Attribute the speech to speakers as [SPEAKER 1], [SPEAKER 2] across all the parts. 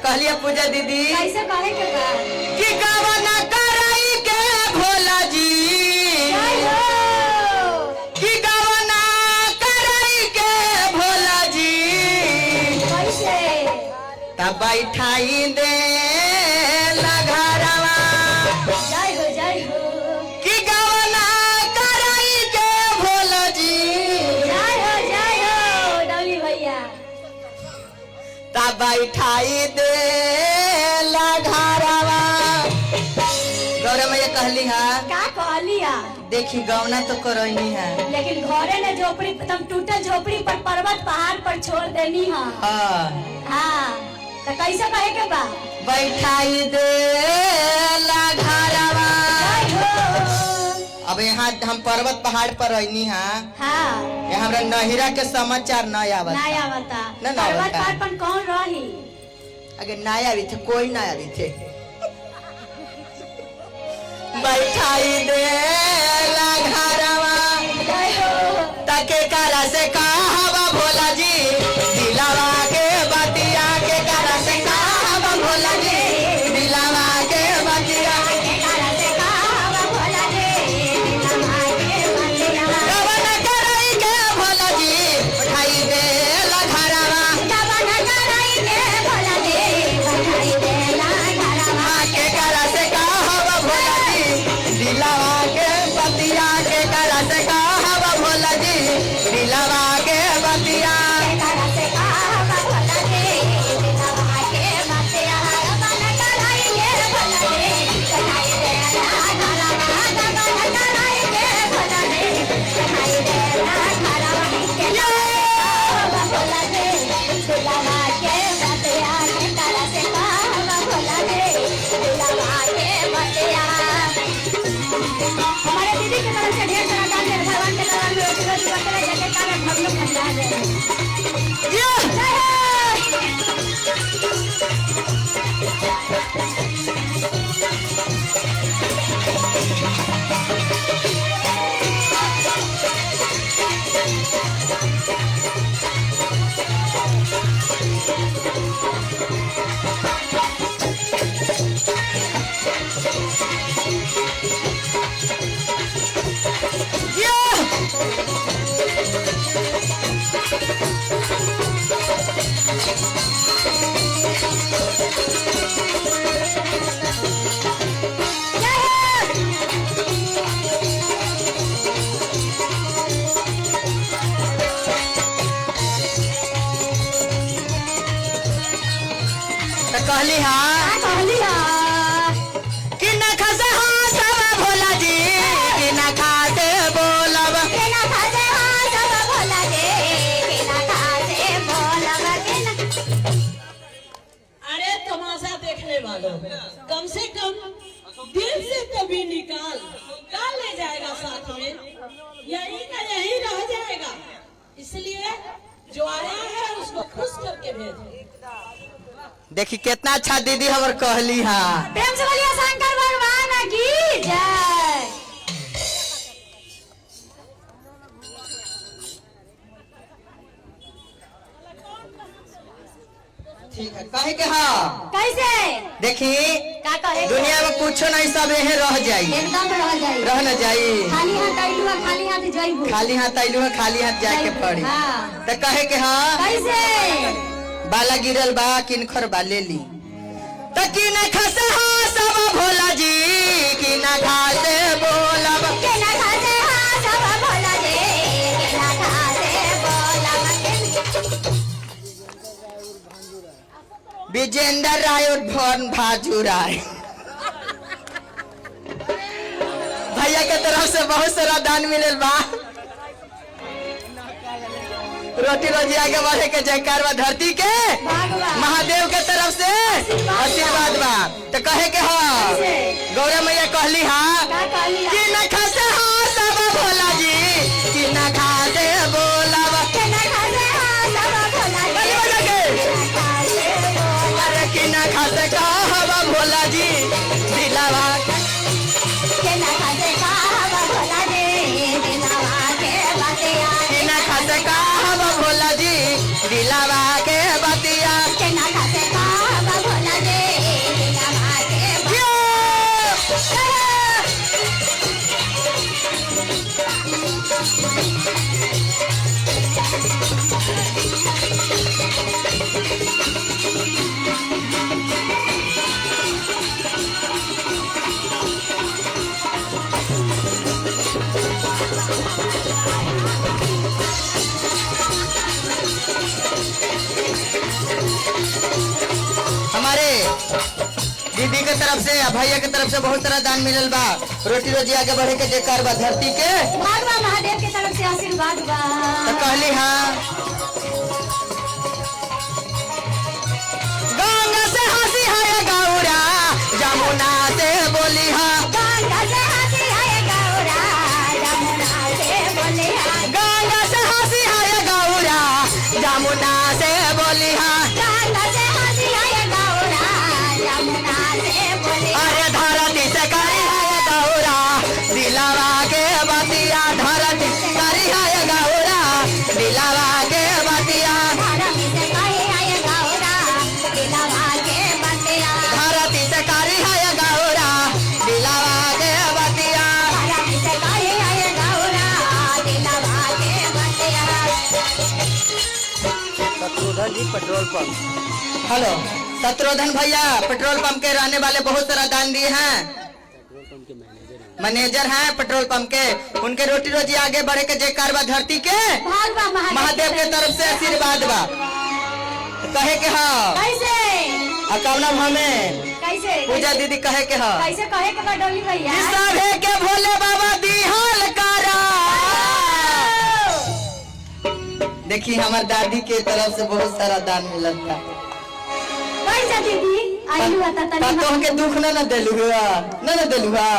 [SPEAKER 1] कहलिए पूजा दीदी
[SPEAKER 2] कैसे कहे के बा
[SPEAKER 1] कि गवना कराई के भोला जी कि गवना कराई के भोला जी
[SPEAKER 2] कैसे
[SPEAKER 1] तब बैठाई दे घरवा
[SPEAKER 2] जय हो
[SPEAKER 1] कि गवना कराई के भोला जी
[SPEAKER 2] जय हो डौली भैया
[SPEAKER 1] तब बैठाई दे घरवा। गौरव मैया कहली है
[SPEAKER 2] का कहलिया
[SPEAKER 1] देखी गवना तो करनी है
[SPEAKER 2] लेकिन घरे ने झोपड़ी तुम टूटे झोपड़ी पर पर्वत पहाड़ पर छोड़ देनी है। हाँ तो कैसे कहे के बा
[SPEAKER 1] बैठाई दे घरवा। अब यहाँ हम पर्वत पहाड़ पर रहनी है।
[SPEAKER 2] हाँ
[SPEAKER 1] यहाँ हमरा नहिरा के समाचार न आवत
[SPEAKER 2] ना आवता
[SPEAKER 1] ना
[SPEAKER 2] पर्वत
[SPEAKER 1] आवता।
[SPEAKER 2] पहाड़ पर कौन रही
[SPEAKER 1] अगर ना आवी थे कोई ना आवी थे। बैठाई दे घरवा
[SPEAKER 2] जय हो
[SPEAKER 1] तके करा से कहवा भोला जी दिलावा के बतिया के करा से कहवा भोला जी दिलावा के बतिया गवन कराई के भोला जी उठाई दे घरवा के करा से कहवा भोला जी दिलावा के बतिया के करा से कहवा भोला जी दिलावा के बतिया
[SPEAKER 2] हमारे दीदी की तरफ से ढेर सारा दान है भगवान के दरबार में रोटी रोटी बकरा जाके कारण हम लोग खा रहे
[SPEAKER 1] कहली कि न खसे सब भोला जी कि न खाते बोलब
[SPEAKER 3] अरे तमाशा देखने वालों कम से कम दिल से कभी निकाल ले जाएगा साथ में यही का यही रह जाएगा। इसलिए जो आया है उसको खुश करके भेजो।
[SPEAKER 1] देखी कितना अच्छा दीदी हमर कहली है।
[SPEAKER 2] प्रेम से बोलिए शंकर भगवान की जय।
[SPEAKER 1] ठीक है कहे के हाँ
[SPEAKER 2] कैसे
[SPEAKER 1] देखी
[SPEAKER 2] का कहे
[SPEAKER 1] दुनिया में कुछ नहीं सब यही रह जाई
[SPEAKER 2] एकदम
[SPEAKER 1] रह न जाई
[SPEAKER 2] खाली हाथ आइलुआ खाली हाथ जाइबू
[SPEAKER 1] खाली हाथ आइलू है खाली हाथ जाए के पड़ी।
[SPEAKER 2] हाँ।
[SPEAKER 1] तो कहे के हाँ
[SPEAKER 2] कैसे
[SPEAKER 1] बाला गिरल बा किनखर बा ले ली तो कि न खसे हाँ सब भोला जी कि न खाते बोलब
[SPEAKER 2] के ना खाते हाँ सब भोला जी के ना खाते बोला
[SPEAKER 1] विजेंद्र राय और भवन भाजू राय भैया के तरफ से बहुत सारा दान मिलल बा। रोटी रोजी आगे बढ़े के जयकार बा धरती के महादेव के तरफ से आशीर्वाद बा। तो कहे के हाँ गौरव मैया कहली हाँ कि न खाते हाँ सब भोला जी कि न खाते बोलब
[SPEAKER 2] के ना खाते हाँ सब भोला जी
[SPEAKER 1] अरे कि न खाते कहवा भोला जी दिलावा
[SPEAKER 2] के ना खाते हाँ भोला जी दिलावा के बतिया
[SPEAKER 1] कि न खाते कहवा भोला जी दिलावा के बतिया
[SPEAKER 2] के ना खाते हाँ भोला
[SPEAKER 1] दीदी के तरफ से भैया के तरफ से बहुत सारा दान मिलल बा। रोटी रोजी आगे बढ़े के जयकार बा धरती के।
[SPEAKER 2] भगवान महादेव के तरफ से आशीर्वाद बा।
[SPEAKER 1] तो कहली हाँ गंगा से हंसी है गौरा जमुना से बोली हाँ।
[SPEAKER 2] गंगा से हंसी है गौरा जमुना से बोली हाँ।
[SPEAKER 1] गंगा से हंसी है गौरा जमुना से बोली हाँ।
[SPEAKER 2] गंगा से हंसी है गौरा जमुना से बोली हाँ।
[SPEAKER 1] अरे धरती से करी है गौरा दिलावा के बतिया। धरती से करी है गौरा दिलावा के बतिया।
[SPEAKER 2] धरती से कही है गौरा दिलावा के बतिया।
[SPEAKER 1] धरती से करी है गौरा दिलावा के बतिया।
[SPEAKER 2] धरती से कही है गौरा दिलावा के बतिया।
[SPEAKER 1] शत्रुधन जी पेट्रोल पंप। हेलो शत्रुधन भैया पेट्रोल पंप के रहने वाले बहुत सारा दान दिए हैं। मैनेजर हैं पेट्रोल पंप के। उनके रोटी रोजी आगे बढ़े के जयकार बा धरती के।
[SPEAKER 2] भगवान
[SPEAKER 1] महादेव के तरफ से आशीर्वाद बा। कहे के हाँ
[SPEAKER 2] कैसे
[SPEAKER 1] कौना हमें
[SPEAKER 2] कैसे
[SPEAKER 1] पूजा दीदी कहे के हाँ
[SPEAKER 2] कैसे कहे के बडोली भैया
[SPEAKER 1] सभे के भोले बाबा दिहाल करा। देखी हमार दादी के तरफ से बहुत सारा दान मिलत था।
[SPEAKER 2] कैसे दीदी आइलू आता
[SPEAKER 1] पतो
[SPEAKER 2] तनी
[SPEAKER 1] के दुख न देलू हुआ न देलू हुआ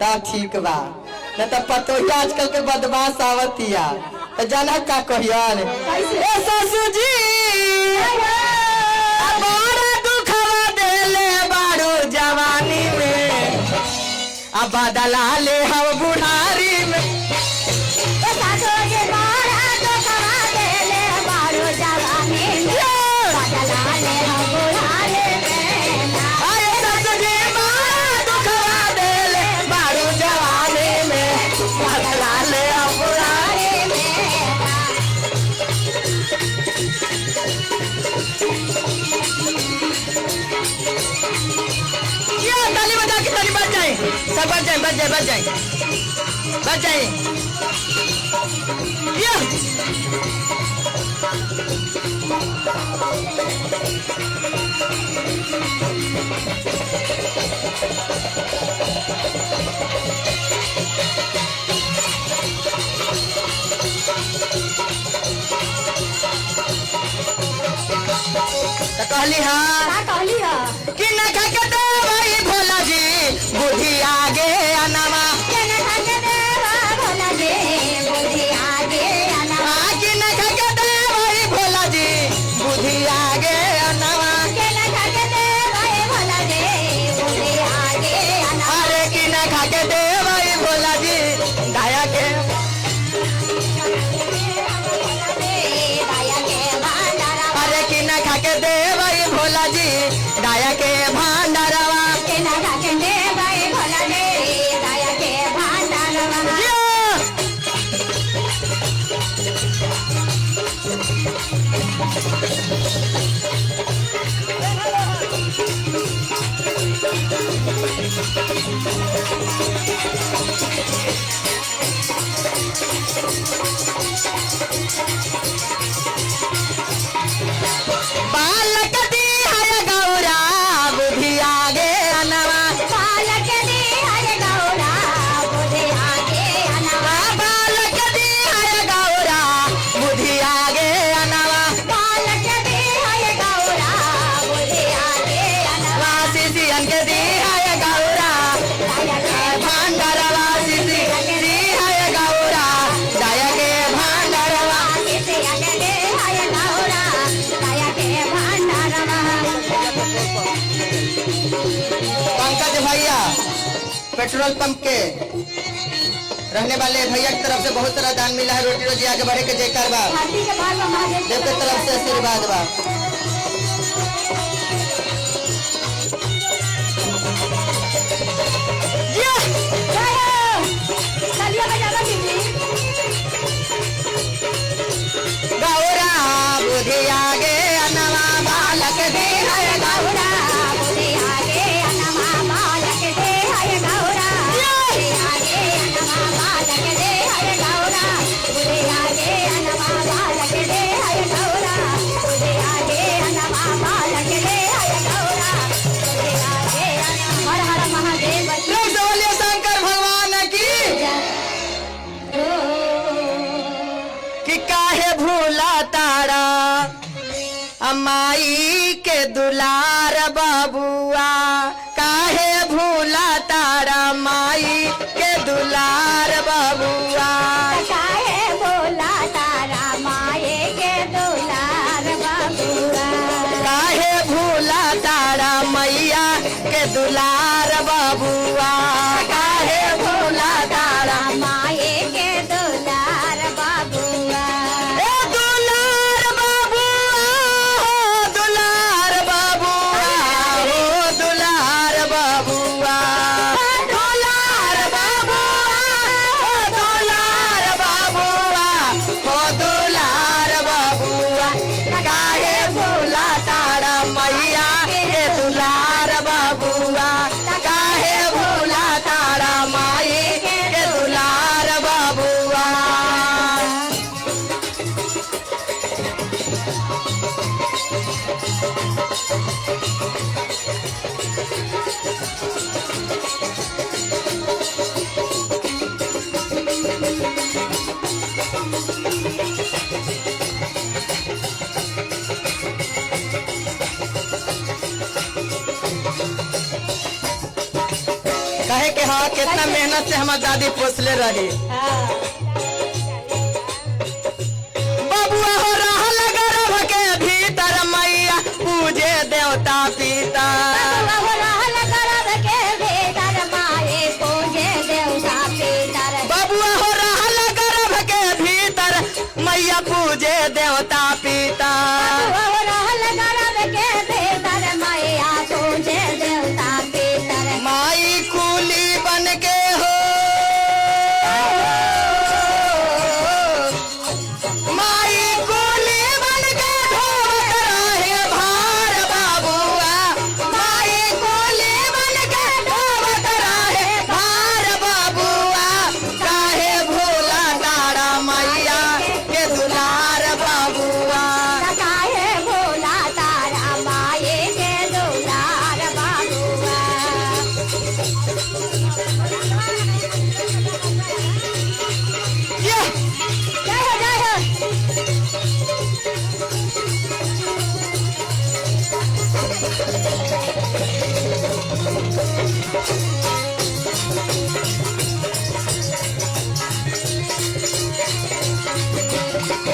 [SPEAKER 1] तब ठीक बा। न तो पतो ही आजकल के बदमाश आवतिया तो जाना का कहियन ए ससुर जी बड़ा दुखवा देले बारू जवानी में अब बदला ले हम बुढ़ारी में।
[SPEAKER 2] ए सासो जे बारा तो करा देले बारो जवानी में बदला ले हम बुढ़ाले में।
[SPEAKER 1] अरे ससुर जी बड़ा दुखवा देले बारू जवानी में बदला ले हम बुढ़ारी में। ताली बजा के ताली बज जाए सब बज जाए बज जाए बज जाए बज जाए। तो कहली हाँ
[SPEAKER 2] का कहली ह
[SPEAKER 1] कि न खके दे भाई भोला जी बुद्धि आगे अनमा।
[SPEAKER 2] केना खाके देवा भोला जी बुद्धि आगे अनवा।
[SPEAKER 1] कि न खके दे भाई भोला जी बुद्धि आगे अनमा।
[SPEAKER 2] केना खाके देवा भोला जी बुद्धि आगे अनवा।
[SPEAKER 1] अरे कि न खके दे भाई भोला जी दया के। अरे कि न खके दे भाई भोला जी दया के भांडारवा।
[SPEAKER 2] केना खाके देवा भोला जी दया के भांडारवा।
[SPEAKER 1] बालक दी है गौरा बुद्धि आगे अनवा।
[SPEAKER 2] बालक दी है गौरा बुद्धि आगे अनवा।
[SPEAKER 1] बालक दी है गौरा बुद्धि आगे अनवा।
[SPEAKER 2] बालक दी है गौरा बुद्धि आगे अनवा।
[SPEAKER 1] शिशियन के दी है गौरा भांडरवा। शिशियन दी है गौरा दया के भांडरवा। पंकज भैया पेट्रोल पंप के रहने वाले भैया की तरफ से बहुत सारा दान मिला है। रोटी रोजी आगे बढ़े के जयकार बा। देव के तरफ से आशीर्वाद बा। गौरा बुद्धि आगे अनवा बालक दे है गौरा। माई के दुलार बबुआ काहे भूला तारा माई के दुलार बबुआ
[SPEAKER 2] काहे भोला तारा माए के दुलार बबुआ
[SPEAKER 1] काहे भूला तारा मैया के दुलार बबुआ काहे भूला तारा
[SPEAKER 2] माए के दुलार बबुआ
[SPEAKER 1] ए दुलार बबुआ हो दुलार बबुआ हो दुलार बबुआ दुलार बबुआ हो दुलार बबुआ हो दुलार बबुआ काहे भूला तारा मैया के दुलार बबुआ काहे भूला तारा माई के दुलार बबुआ कहे के हाँ कितना मेहनत से हमार दादी पोसले रही बबुआ हो रहल गर्भ के भीतर मैया पूजे देवता पिता
[SPEAKER 2] बबुआ रहल गर्भ के भीतर माए पूजे देवता पितर
[SPEAKER 1] बबुआ हो रहल गर्भ के भीतर मैया पूजे देवता पिता
[SPEAKER 2] बबुआ रहल गर्भ के भीतर मैया पूजे देवता पितर
[SPEAKER 1] माई कूली बन के हो माई कूली बन के ढोवत रहे भार बबुआ माई कूली बन के ढोवत रहे भार बबुआ काहे भोला तारा मैया के दुलार बबुआ
[SPEAKER 2] काहे भोला तारा माए के दुलार बबुआ
[SPEAKER 1] ये
[SPEAKER 2] जय हो जय हो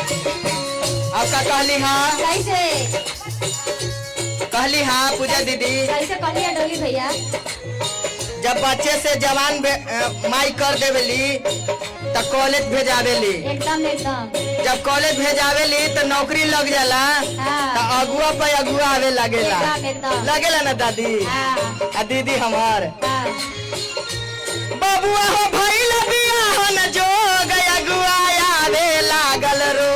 [SPEAKER 1] आपका कहली हाँ
[SPEAKER 2] कैसे
[SPEAKER 1] कहली हाँ पूजा दीदी
[SPEAKER 2] कैसे कलिया डोली भैया
[SPEAKER 1] जब बच्चे से जवान माई कर देवेली तो कॉलेज भेजावेली
[SPEAKER 2] एकदम एकदम
[SPEAKER 1] जब कॉलेज भेजावेली तो नौकरी लग जाला
[SPEAKER 2] हाँ।
[SPEAKER 1] तो अगुआ पे अगुआ आवे लगेला
[SPEAKER 2] एकदम एकदम
[SPEAKER 1] लगेला ना दादी
[SPEAKER 2] हाँ।
[SPEAKER 1] आ दीदी हमार
[SPEAKER 2] हाँ।
[SPEAKER 1] बबुआ हो भइल बियाह न जोग अगुआ आवे लागल रो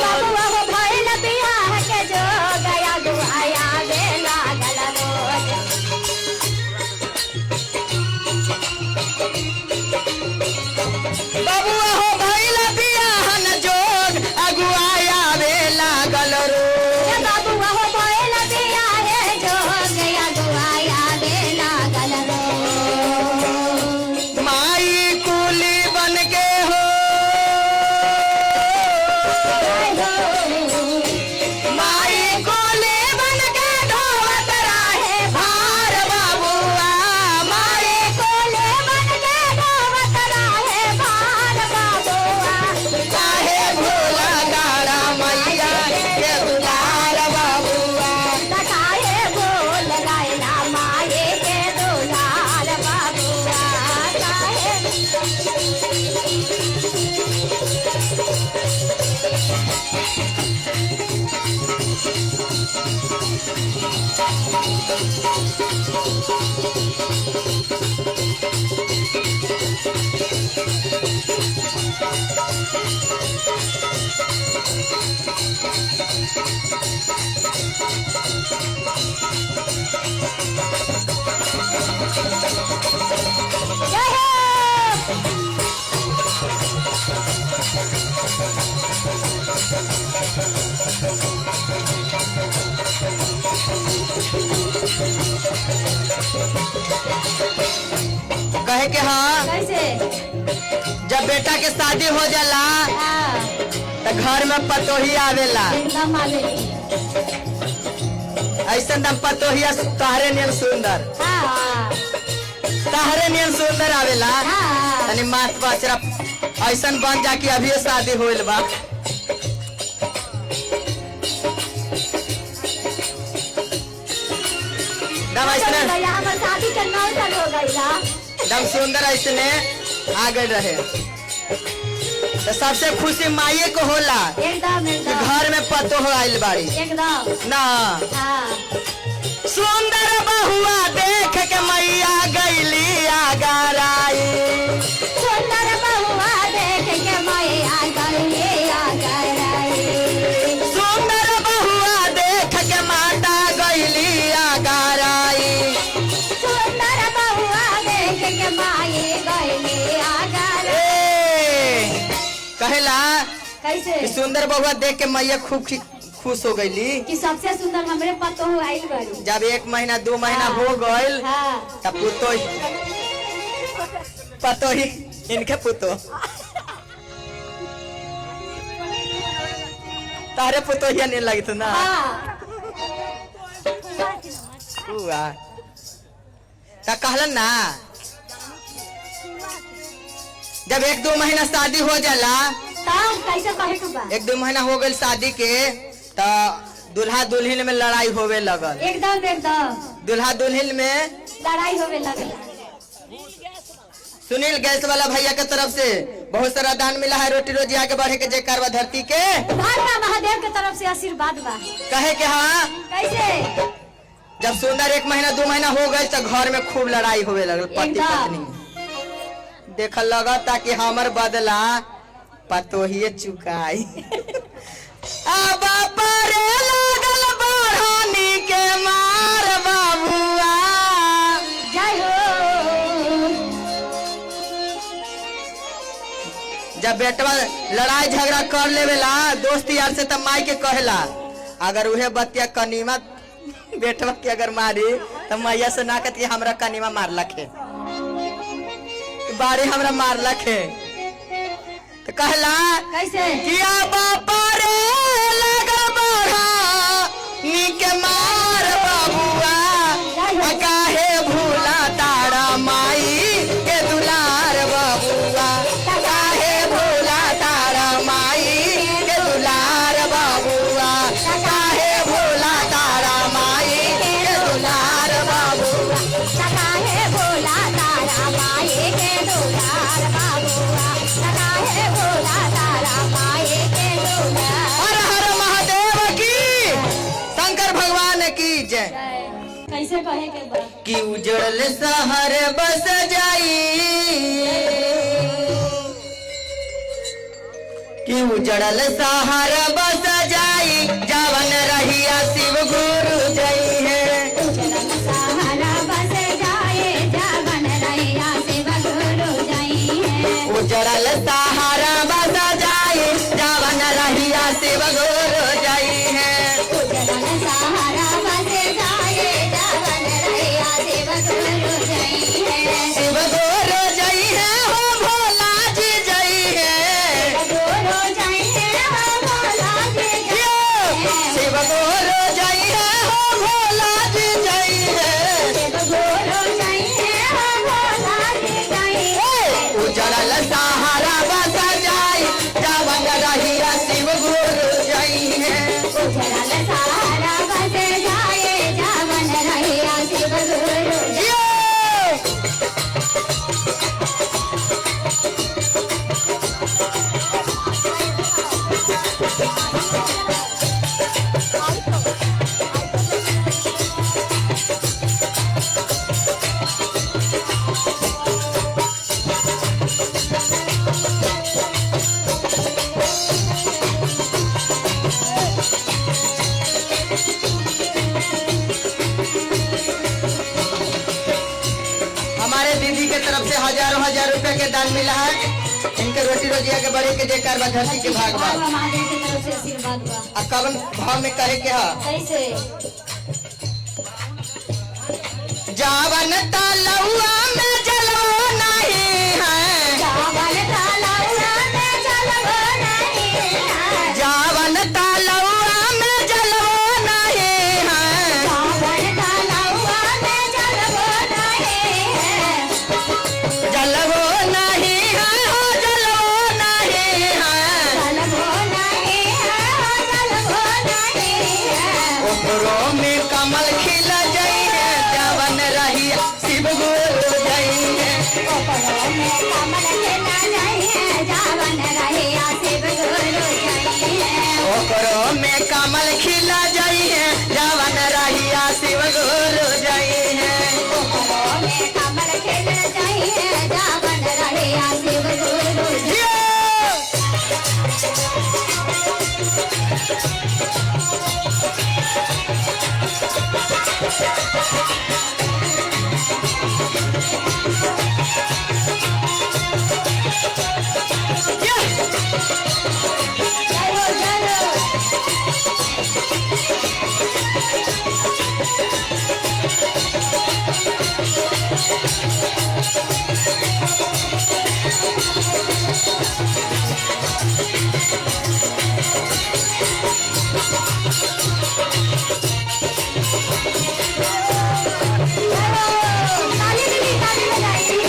[SPEAKER 2] बबुआ हो भइल बियाह के जो गया गुआया गे लागल रोज
[SPEAKER 1] बबुआ हो भइल बियाह न जोग अगुआ आवे लागल रो
[SPEAKER 2] ये बबुआ हो भइल बियाह जो गया गुआया गे लागल रोज
[SPEAKER 1] माई कूली बन के हो माई कूली बन के ढोवत रहे भार बबुआ माई
[SPEAKER 2] कोले बन के ढोवत रहे भार बबुआ
[SPEAKER 1] काहे भोला तारा मैया के दुलार बबुआ
[SPEAKER 2] काहे बोल गायला माए के दुलार बबुआ काहे जय हो
[SPEAKER 1] कहे के हाँ
[SPEAKER 2] कैसे
[SPEAKER 1] जब बेटा के शादी हो जाला
[SPEAKER 2] हाँ
[SPEAKER 1] तो घर में पतोही आवेला
[SPEAKER 2] एकदम आवेली
[SPEAKER 1] ऐसा दम पतोहिया तहरे नियन सुंदर
[SPEAKER 2] हाँ
[SPEAKER 1] तहरे नियन सुंदर आवेला
[SPEAKER 2] हाँ
[SPEAKER 1] तनी मात बचरा ऐसा बन जा कि अभी शादी होइल बा दम ऐसने
[SPEAKER 2] भैया हमार शादी के 9 साल हो गई ला
[SPEAKER 1] दम सुंदर ऐसने आ गए रहे तो सबसे खुशी माइये को होला
[SPEAKER 2] एकदम
[SPEAKER 1] कि
[SPEAKER 2] एकदम
[SPEAKER 1] घर में पतो हो आइल बाड़ी
[SPEAKER 2] एकदम
[SPEAKER 1] ना
[SPEAKER 2] हाँ
[SPEAKER 1] सुंदर बहुआ देख के मैया गईली आगराई
[SPEAKER 2] सुंदर बहुआ देख के मैया गईली आगराई
[SPEAKER 1] सुंदर बहुआ देख के माता गईली आगराई
[SPEAKER 2] सुंदर बहुआ देख के माई गईली आगराई
[SPEAKER 1] कहेला
[SPEAKER 2] कैसे
[SPEAKER 1] कि सुंदर बहुआ देख के मैया खूब खुश हो गईली
[SPEAKER 2] कि सबसे सुंदर हमरे पतो हो आइल बड़ी
[SPEAKER 1] जब 1 महीना 2 महीना हो गइल
[SPEAKER 2] हाँ
[SPEAKER 1] तब पतो ही इनके पुतो तारे पुतो ही नहीं लगी ना
[SPEAKER 2] हाँ
[SPEAKER 1] हुआ ता कहलन ना जब 1-2 महीना शादी हो जाला
[SPEAKER 2] तब कैसे कहे के बा
[SPEAKER 1] 1-2 महीना हो गइल शादी के तो दूल्हा दुल्हन में लड़ाई होवे लगल
[SPEAKER 2] एकदम एकदम
[SPEAKER 1] दूल्हा दुल्हन में
[SPEAKER 2] लड़ाई होवे लगल
[SPEAKER 1] सुनील गैस वाला भैया के तरफ से बहुत सारा दान मिला है रोटी रोजी आगे बढ़े के जयकार बा धरती के
[SPEAKER 2] भगवान महादेव के तरफ से आशीर्वाद बा
[SPEAKER 1] कहे के हाँ
[SPEAKER 2] कैसे
[SPEAKER 1] जब सुंदर 1 महीना 2 महीना हो गए तो घर में खूब लड़ाई होवे लगल पति
[SPEAKER 2] एकदम।
[SPEAKER 1] पत्नी देख लगा ताकि हमर बदला पतोहिए चुकाई अब परे लागल बढ़ानी के मार बाबुआ
[SPEAKER 2] जय हो
[SPEAKER 1] जब बेटवा लड़ाई झगड़ा कर लेवेला दोस्त यार से तब माई के कहेला अगर उहे बतिया कनीमा बेटवा के अगर मारी तो मैया से ना कहती हमरा कनीमा मार लखे बारी हमरा मार लखे तो कहला
[SPEAKER 2] कैसे
[SPEAKER 1] किया बापा रे लगा बढ़ा नीके मार बाबुआ काहे भूला तारा माई के दुलार बाबुआ काहे भूला तारा माई के दुलार बाबुआ काहे भूला तारा माई के दुलार बाबुआ
[SPEAKER 2] काहे भोला तारा माई के दुलार बाबुआ काहे भोला तारा माई के दुलार
[SPEAKER 1] हर हर महादेव की शंकर भगवान की जय
[SPEAKER 2] कैसे कहे के बा
[SPEAKER 1] कि उजड़ल शहर बस जाई कि उजड़ल शहर बस जाई जवन रहिया शिव गुरु जई है
[SPEAKER 2] सहारा बस जाए जावन रैया शिव गुरु जई है
[SPEAKER 1] उजड़ल शहर बस जाई जवन रहिया शिव गुरु जई है
[SPEAKER 2] उजड़ल सहारा बस जाए जावन रैया शिव गुरु जई है
[SPEAKER 1] शिव गुरु जई है हो भोला जी जई है
[SPEAKER 2] गुरु जई है भोला जी जई है
[SPEAKER 1] शिव गुरु जई है हो भोला जी जई है
[SPEAKER 2] गुरु जई है भोला जी जई है
[SPEAKER 1] उजड़ल सहारा बस जाई जवन रहिया शिव गुरु जई है
[SPEAKER 2] उजड़ल सहारा बस जाए जावन रैया शिव गुरु
[SPEAKER 1] यो! हमारे दीदी के तरफ से हजारों हजार रुपए के दान मिला है इनके रोटी रोजिया के बड़े के जयकार बा धरती के भाग बा
[SPEAKER 2] बाबा महादेव की तरफ से आशीर्वाद बा
[SPEAKER 1] अब कवन भाव में कहे के हा
[SPEAKER 2] कैसे
[SPEAKER 1] जावन तलुआ में जलवा नहीं है
[SPEAKER 2] जावन तालाउआ में जलवा नहीं है
[SPEAKER 1] जावन तलुआ में जलवा नहीं है शिव गुरु जई है।
[SPEAKER 2] ओकरो में कमल खिला जाइए जावन रहिया शिव गुरु जाइए।
[SPEAKER 1] ओकरो में कमल खिला जई है जवन रहिया शिव गुरु जई है।
[SPEAKER 2] ओकरो में कमल खिला जाइए जावन रहिया शिव गुरु
[SPEAKER 1] यो!
[SPEAKER 2] चलो चलो ताली दीदी ताली बजाइए।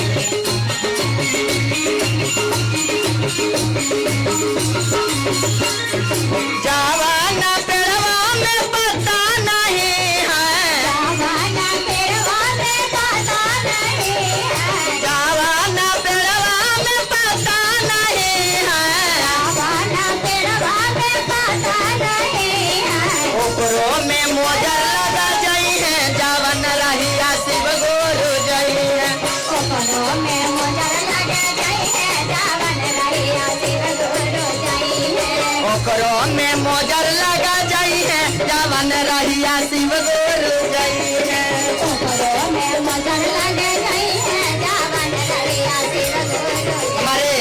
[SPEAKER 1] जवाना पेड़वा में पता नहीं है।
[SPEAKER 2] जावाना पेड़वा में पता नहीं है।
[SPEAKER 1] जवाना पेड़वा में पता नहीं है।
[SPEAKER 2] जावाना पेड़वा में पता नहीं है।
[SPEAKER 1] ओकरो में मोजर लगा जई है जवन रहिया शिव गुरु जई है।
[SPEAKER 2] ओकरो में मोजर लगे जाइए जावन रहिया शिव गुरु जाइए।
[SPEAKER 1] ओकरो में मोजर लगा जई है जवन रहिया शिव गुरु जई है।
[SPEAKER 2] ओकरो में मोजर लगे जाइए जावन रहिया शिव गुरु।
[SPEAKER 1] हमारे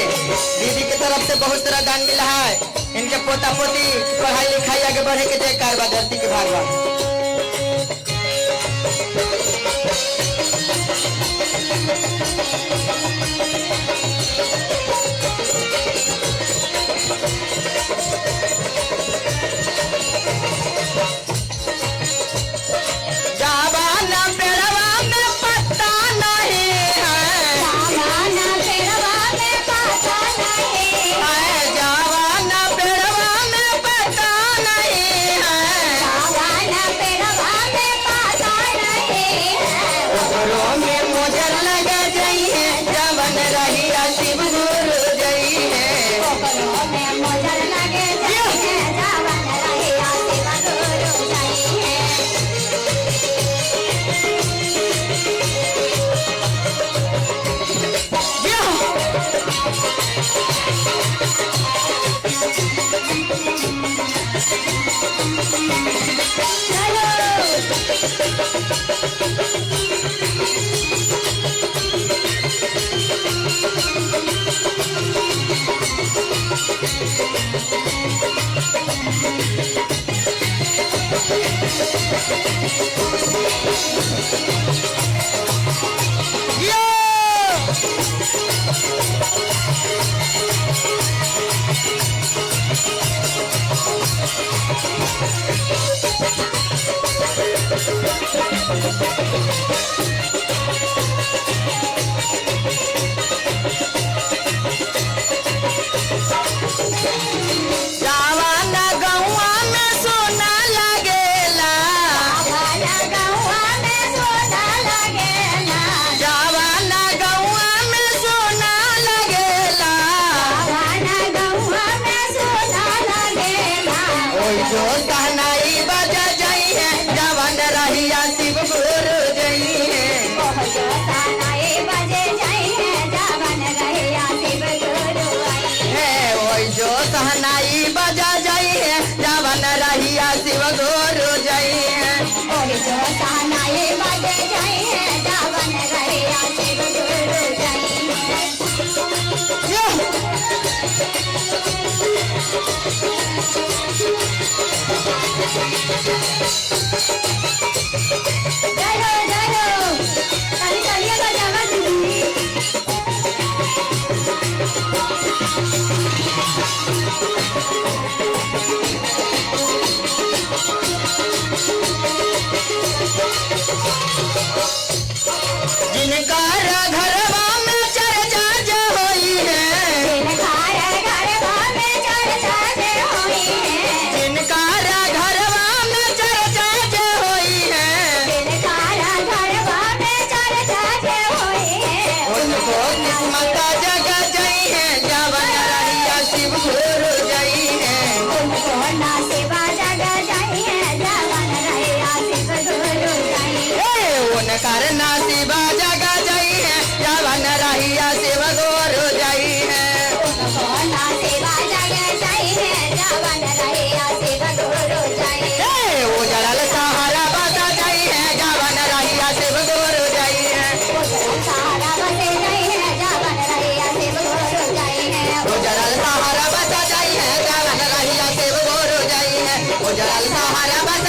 [SPEAKER 1] दीदी की तरफ से बहुत सारा दान मिला है। इनके पोता पोती पढ़ाई लिखाई आगे बढ़े के जयकार बा धरती के भाग बा। जवाना पेड़वा में पता नहीं है।
[SPEAKER 2] जावाना पेड़वा में पता नहीं है।
[SPEAKER 1] जवाना पेड़वा में पता नहीं है।
[SPEAKER 2] जावाना पेड़वा में पता नहीं है।
[SPEAKER 1] ओकरो में मोजर लगा जई है जवन रहिया शिव गुरु जई है।
[SPEAKER 2] ओकरो में मोजर लगे जाइए जावन रहिया शिव गुरु जाइए।
[SPEAKER 1] यो! जवाना गौआ में सोना लगेला।
[SPEAKER 2] जावाना गौआ में सोना लगेला।
[SPEAKER 1] जवाना गौआ में सोना लगेला।
[SPEAKER 2] जावाना गौआ में सोना लगेला।
[SPEAKER 1] ओई जो कहनाई बजा जई है जवन रहिया शिव गुरु जई है।
[SPEAKER 2] ओह जो तानाए बजे जाइए जावन रहिया शिव गुरु आई।
[SPEAKER 1] है ओई जो कहनाई बजा जई है जवन रहिया शिव गुरु जई है।
[SPEAKER 2] ओह जो तानाए बजे जाइए जावन रहिया शिव गुरु जाइए।
[SPEAKER 1] यो!
[SPEAKER 2] जयो जयो ताली तालियां बजावा दीदी।
[SPEAKER 1] जिनका घरवा में चर्चा जो होई है।
[SPEAKER 2] जिनका घरवा में चर्चा जे होई है।
[SPEAKER 1] जिनका घरवा में चर्चा जो होई है।
[SPEAKER 2] जिनका घरवा में चर्चा
[SPEAKER 1] उजड़ल सहारा बस